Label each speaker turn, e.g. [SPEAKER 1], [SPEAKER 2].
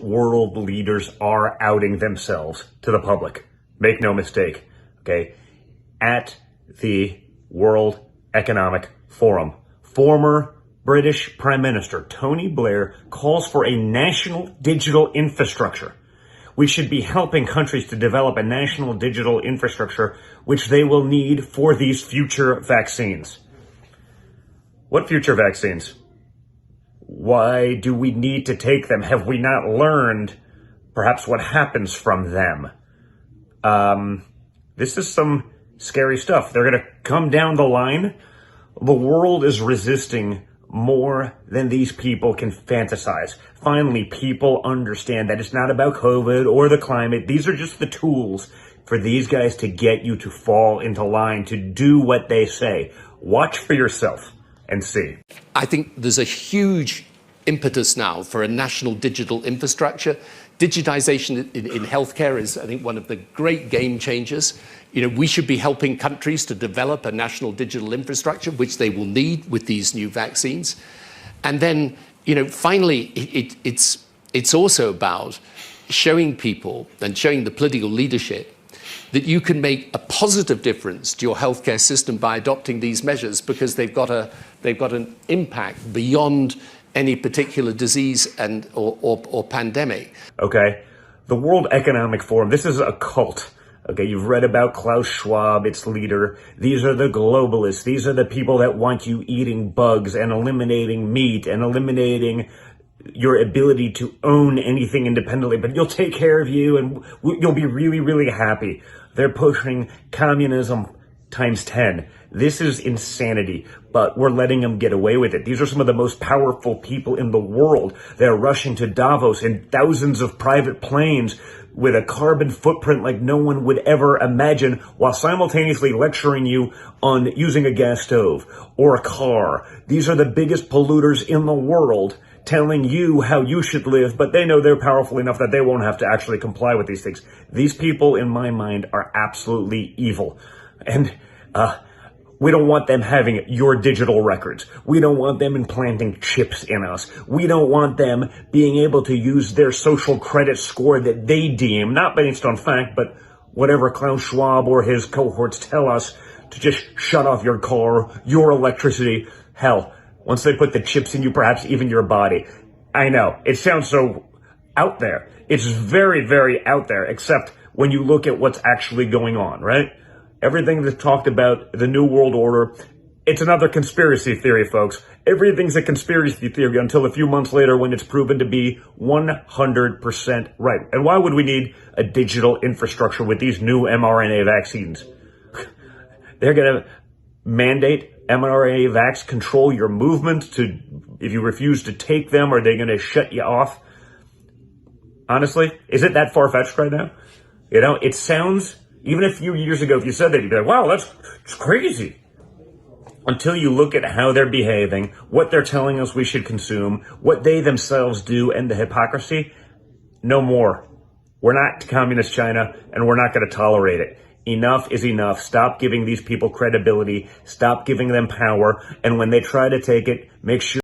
[SPEAKER 1] world leaders are outing themselves to the public. Make no mistake, okay? At the World Economic Forum, former British Prime Minister Tony Blair calls for a national digital infrastructure. We should be helping countries to develop a national digital infrastructure which they will need for these future vaccines. What future vaccines? Why do we need to take them? Have we not learned perhaps what happens from them? This is some scary stuff. They're going to come down the line. The world is resisting more than these people can fantasize. Finally, people understand that it's not about COVID or the climate. These are just the tools for these guys to get you to fall into line, to do what they say. Watch for yourself and see.
[SPEAKER 2] I think there's a huge impetus now for a national digital infrastructure. Digitization in healthcare is, I think, one of the great game changers. We should be helping countries to develop a national digital infrastructure, which they will need with these new vaccines. And then, finally, it's also about showing people and showing the political leadership that you can make a positive difference to your healthcare system by adopting these measures, because they've got an impact beyond any particular disease or pandemic.
[SPEAKER 1] Okay, the World Economic Forum, this is a cult. Okay, you've read about Klaus Schwab, its leader. These are the globalists. These are the people that want you eating bugs and eliminating meat and eliminating your ability to own anything independently, but you'll take care of you and you'll be really, really happy. They're pushing communism times 10. This is insanity, but we're letting them get away with it. These are some of the most powerful people in the world. They're rushing to Davos in thousands of private planes with a carbon footprint like no one would ever imagine, while simultaneously lecturing you on using a gas stove or a car. These are the biggest polluters in the world, telling you how you should live, but they know they're powerful enough that they won't have to actually comply with these things. These people, in my mind, are absolutely evil. And we don't want them having your digital records. We don't want them implanting chips in us. We don't want them being able to use their social credit score that they deem, not based on fact, but whatever Klaus Schwab or his cohorts tell us, to just shut off your car, your electricity. Hell, once they put the chips in you, perhaps even your body. I know, it sounds so out there. It's very, very out there, except when you look at what's actually going on, right? Everything that's talked about, the New World Order, it's another conspiracy theory, folks. Everything's a conspiracy theory until a few months later when it's proven to be 100% right. And why would we need a digital infrastructure with these new mRNA vaccines? They're going to mandate mRNA vax control your movement to, if you refuse to take them, are they going to shut you off? Honestly, is it that far-fetched right now? It sounds, even a few years ago, if you said that, you'd be like, wow, that's crazy. Until you look at how they're behaving, what they're telling us we should consume, what they themselves do, and the hypocrisy, no more. We're not communist China, and we're not going to tolerate it. Enough is enough. Stop giving these people credibility. Stop giving them power. And when they try to take it, make sure